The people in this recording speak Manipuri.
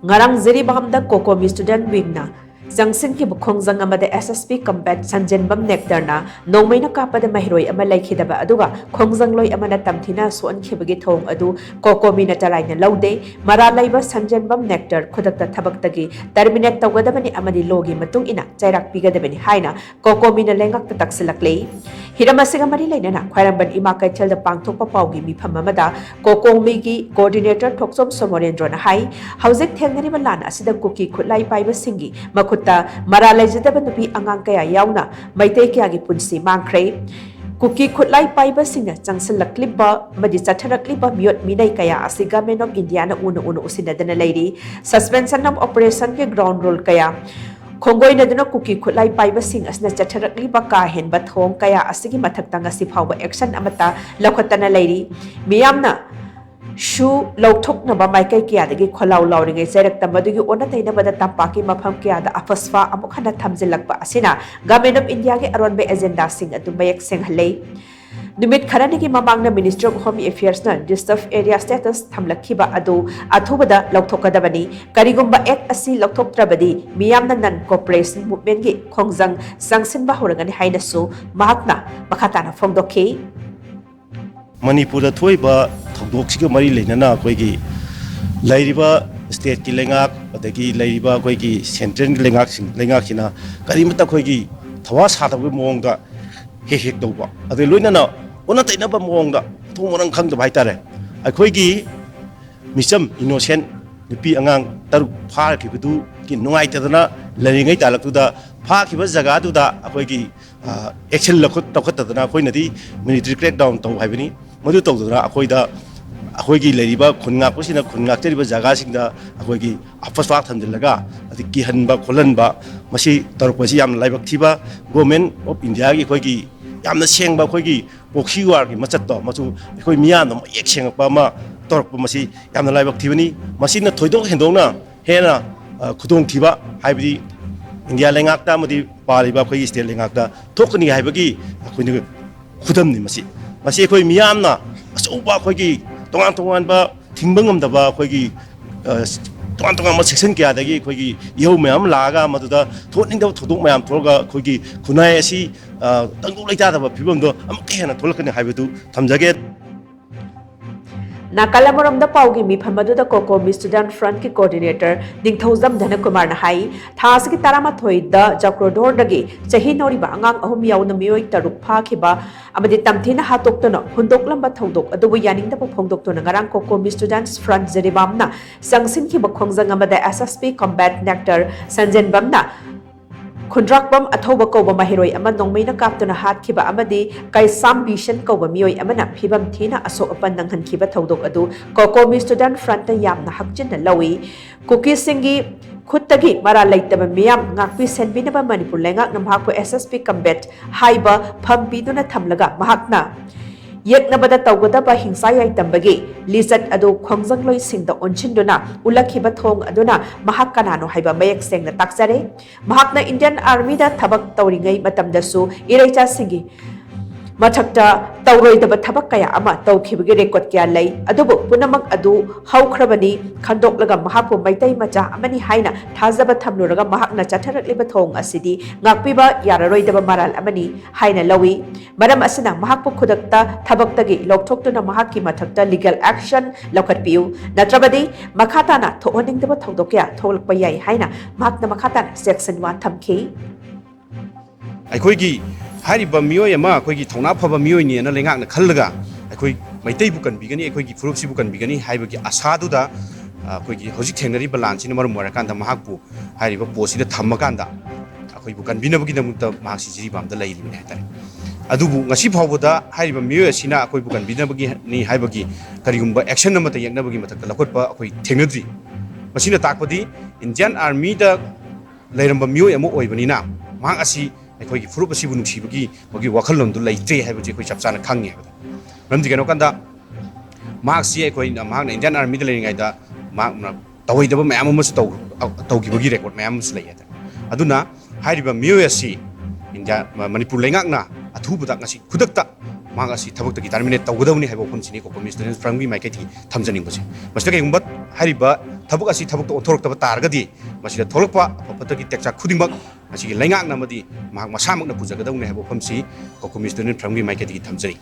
ngarang Ziribamda Kokomi Student Wing na Jangsin ki bukhongjang amada SSP Combat Sanjenbam Nectar na nongmai na kapada mahiroi ama laikhidaba aduga khongjang loi amana tamthina suan khibagi thong adu Kokomi na tarai na laude maralaiba Sanjenbam Nectar khudakta thabaktagi terminate tawgadabani amani logi matung ina chairak pigadabani haina Kokomi na lengak ta taksilakle hiramasiga mari lainana khwairamban ima kaithel da pangthokpa paugi mifam amada Kokomi gi coordinator Thoksom Somorendro na hai haujik thengnari balan asida kuki khulai paiba singi ta maralai jadaba nupi angang kaya yauna maitei kya gi punsi mangkhre kuki khutlai paiba singna changsalakliba madi chatharakliba miot minai kaya asi government of India na una usinadana leiri suspension of operation ke ground rule kaya khongoi na duna kuki khutlai paiba sing asna chatharakliba ka henba thong kaya asigi mathakta ngasi phawba action amata lakhatana leiri miyamna shu lauthok na ba mai kai kya dagi kholau lauring ai serak tamadagi ona taina bada tampaki mafam kya da afasfa amukhana thamjilakpa asina government of India ge aron be agenda sing atu bayak seng halei numit kharani ki mamangna Ministry of Home Affairs na disturbed area status thamlakhiba adu athubada lauthokadabani karigumba act asi lauthoktrabadi miyamna non cooperation movement ge khongjang sangsinba horagani haina su mahakna makhatana phongdokhi Manipur thoiba thokdoksiga mari leinana akoigi lairiba state ki lengak adagi lairiba akoigi central lengak sina karimata akoigi thawa sadabu mongda hek doba ade loinana ona tainaba mongda thongorang khangda baitare akoigi misam innocent nupi angang taru phar kibudu ki nungai tadana laringai talaktuda pha kiba jaga duda akoigi action lakhut tokhatadana koinadi military crackdown taw haibani मधु तौदना अखोई लेरिबा खुनगा पुसिना खुनगा चरिबा जगह सिंगदा अखोई आपसवा थंजलगा अति किहनबा खोलनबा मसी तरपसी याम लाइबक थिबा गवर्नमेंट ऑफ इंडिया की अखोई यामना सेंगबा अखोई पोक्सी वार की मचततो मचु अखोई मियान नो एक सेंगपा मा तरप मसी यामना लाइबक थिबनी मसीना थोइदोक हेंदोना हेना खुदोंग थिबा हाइबदी इंडिया लेंगाक्ता मदि पारिबा अखोई स्टेट लेंगाक्ता थोकनी हाइबगी अखोई खुदमनी मसी मसी अखोई मियामना अचौबा अखोई तोंगान तोंगानबा थिंबंगमदबा अखोई तोंगान तोंगान सेक्शन क्यादगी अखोई इहौ मयाम लागा मदुदा थोनिंगदब थोदोक मयाम थोरगा अखोई खुनाय असि तंगु लेतादबा फिबमदो अमुक हेना थोलकनि हाइबदु थमजगे Nakalamoramda paugi mifamadu Kokomi Student Front ki coordinator Ningthaujam Dhanakumar na hai thas ki taramathoi da Jakrodor dagi chahi nori ba angang ahum yauna mioi taruk pha khiba amadi tamthina hatoktona hundoklamba thodok adubu yaningda ba phongdoktona ngarang Kokomi Students Front Zeribamna sangsin khiba khongjang amada SSP Combat Nectar Sanjenbamna Khundrakbam athoba koba mahiroi ama nongmaina kaptuna hatkhiba amadi kaisam vision koba mioi amana phibam thina asok apan nanghan khiba thodok adu Kokomi Student Front ta yamna hakjinna lawi cookie singi khutagi mara laitaba miyam ngakpi senbinaba Manipur lengak namhak ko SSP Combat haiba phambiduna thamlaga mahakna Yeknabada tawgadaba hingsa yai tambagi lizat adu khongjang loi singda onchinduna ulakhiba thong aduna mahak kanano haiba mayak sengna taksare mahakna Indian Army da thabak tawringai matamdasu iraicha singi mathakta tawroidaba thabak kaya ama tawkhibagi record kya lai adubu punamak adu haukrabani khandoklaga mahakpu maitai macha amani haina thazaba thamluraga mahakna chatharakliba thong asidi ngakpiba yararoidaba maral amani haina lawi maram asina mahakpu khudakta thabaktagi lokthokduna mahakki mathakta legal action lokhatpiu natrabadi makhatana thooningdaba thodokya tholakpa yai haina mahakna makhatana section 1 thamki ꯑꯩꯈꯣꯏꯒꯤ ꯍꯥꯏꯔꯤꯕ ꯃꯤꯑꯣꯏ ꯑꯃ ꯑꯩꯈꯣꯏꯒꯤ ꯊꯧꯅꯥ ꯐꯕ ꯃꯤꯑꯣꯏꯅꯦꯅ ꯂꯩꯉꯥꯛꯅ ꯈꯜꯂꯒ ꯑꯩꯈꯣꯏ ꯃꯩꯇꯩꯕꯨ ꯀꯟꯕꯤꯒꯅꯤ ꯑꯩꯈꯣꯏꯒꯤ ꯐꯨꯔꯨꯞꯁꯤꯕꯨ ꯀꯟꯕꯤꯒꯅꯤ ꯍꯥꯏꯕꯒꯤ ꯑꯁꯥꯗꯨꯗ ꯑꯩꯈꯣꯏꯒꯤ ꯍꯧꯖꯤꯛ ꯊꯦꯡꯅꯔꯤꯕ ꯂꯥꯟꯁꯤꯅ ꯃꯔꯝ ꯑꯣꯏꯔꯀꯥꯟꯗ ꯃꯍꯥꯛꯄꯨ ꯍꯥꯏꯔꯤꯕ ꯄꯣꯠꯁꯤꯗ ꯊꯝꯃꯀꯥꯟꯗ ꯑꯩꯈꯣꯏꯕꯨ ꯀꯟꯕꯤꯅꯕꯒꯤꯗꯃꯛꯇ ꯃꯍꯥꯛꯁꯤ ꯖꯤꯔꯤꯕꯥꯝꯗ ꯂꯩꯔꯤꯕꯅꯤ ꯍꯥꯏꯇꯥꯔꯦ ꯑꯗꯨꯕꯨ ꯉꯁꯤ ꯐꯥꯎꯕꯗ ꯍꯥꯏꯔꯤꯕ ꯃꯤꯑꯣꯏ ꯑꯁꯤꯅ ꯑꯩꯈꯣꯏꯕꯨ ꯀꯟꯕꯤꯅꯕꯒꯤꯅꯤ ꯍꯥꯏꯕꯒꯤ ꯀꯔꯤꯒꯨꯝꯕ ꯑꯦꯛꯁꯟ ꯑꯃꯠꯇ ꯌꯦꯛꯅꯕꯒꯤ ꯃꯊꯛꯇ ꯂꯧꯈꯠꯄ ꯑꯩꯈꯣꯏ ꯊꯦꯡꯅꯗ꯭ꯔꯤ ꯃꯁꯤꯅ ꯇꯥꯛꯄꯗꯤ ꯏꯟꯗꯤꯌꯟ ꯑꯥꯔꯃꯤꯗ ꯂꯩꯔꯝꯕ ꯃꯤꯑꯣꯏ ꯑꯃ ꯑꯣꯏꯕꯅꯤꯅ ꯃꯍꯥꯛ ꯑꯁꯤ ꯑꯩꯈꯣꯏꯒꯤ ꯐꯨꯔꯨꯞ ꯑꯁꯤꯕꯨ ꯅꯨꯡꯁꯤꯕꯒꯤ ꯃꯒꯤ ꯋꯥꯈꯜꯂꯣꯟꯗꯨ ꯂꯩꯇ꯭ꯔꯦ ꯍꯥꯏꯕꯁꯤ ꯑꯩꯈꯣꯏ ꯆꯞ ꯆꯥꯅ ꯈꯪꯉꯤ ꯍꯥꯏꯕꯗ ꯃꯔꯝꯗꯤ ꯀꯩꯅꯣ ꯀꯥꯟꯗ ꯃꯍꯥꯛꯁꯤ ꯃꯍꯥꯛꯅ ꯏꯟꯗꯤꯌꯟ ꯑꯥꯔꯃꯤꯗ ꯂꯩꯔꯤꯉꯩꯗ ꯃꯍꯥꯛꯅ ꯇꯧꯍꯩꯗꯕ ꯃꯌꯥꯝ ꯑꯃꯁꯨ ꯇꯧꯈꯤꯕꯒꯤ ꯔꯦꯀꯣꯔꯗ ꯃꯌꯥꯝ ꯑꯃꯁꯨ ꯂꯩ ꯍꯥꯏꯇꯥꯔꯦ ꯑꯗꯨꯅ ꯍꯥꯏꯔꯤꯕ ꯃꯤꯑꯣꯏ ꯑꯁꯤ ꯃꯅꯤꯄꯨꯔ ꯂꯩꯉꯥꯛꯅ ꯑꯊꯨꯕꯗ ꯉꯁꯤ ꯈꯨꯗꯛꯇ ꯃꯍꯥꯛ ꯑꯁꯤ ꯊꯕꯛꯇꯒꯤ ꯇꯔꯃꯤꯅꯦꯠ ꯇꯧꯒꯗꯕꯅꯤ ꯍꯥꯏꯕ ꯋꯥꯐꯝꯁꯤꯅꯤ ꯀꯣꯀꯣꯃꯤ ꯁ꯭ꯇꯨꯗꯦꯟꯠꯁ ꯐꯣꯔꯝꯒꯤ ꯃꯥꯏꯀꯩꯗꯒꯤ ꯊꯝꯖꯅꯤꯡꯕꯁꯦ ꯃꯁꯤꯗ ꯀꯩꯒꯨꯝꯕ ꯍꯥꯏꯔꯤꯕ ꯊꯕꯛ ꯑꯁꯤ ꯊꯕꯛꯇ ꯑꯣꯟꯊꯣꯔꯛꯇꯕ ꯇꯥꯔꯒꯗꯤ ꯃꯁꯤꯗ ꯊꯣꯛꯂꯛꯄ ꯑꯐ ꯐꯠꯇꯒꯤ ꯇꯦꯛꯆꯥꯛ ꯈꯨꯗꯤꯡꯃꯛ ꯃꯁꯤꯒꯤ ꯂꯩꯉꯥꯛꯅ ꯑꯃꯗꯤ ꯃꯍꯥꯛ ꯃꯁꯥꯃꯛꯅ ꯄꯨꯖꯒꯗꯕꯅꯤ ꯍꯥꯏꯕ ꯋꯥꯐꯝꯁꯤ ꯀꯣꯀꯣꯃꯤ ꯁ꯭ꯇꯨꯗꯦꯟꯠ ꯐꯣꯔꯝꯒꯤ ꯃꯥꯏꯀꯩꯗꯒꯤ ꯊꯝꯖꯔꯤ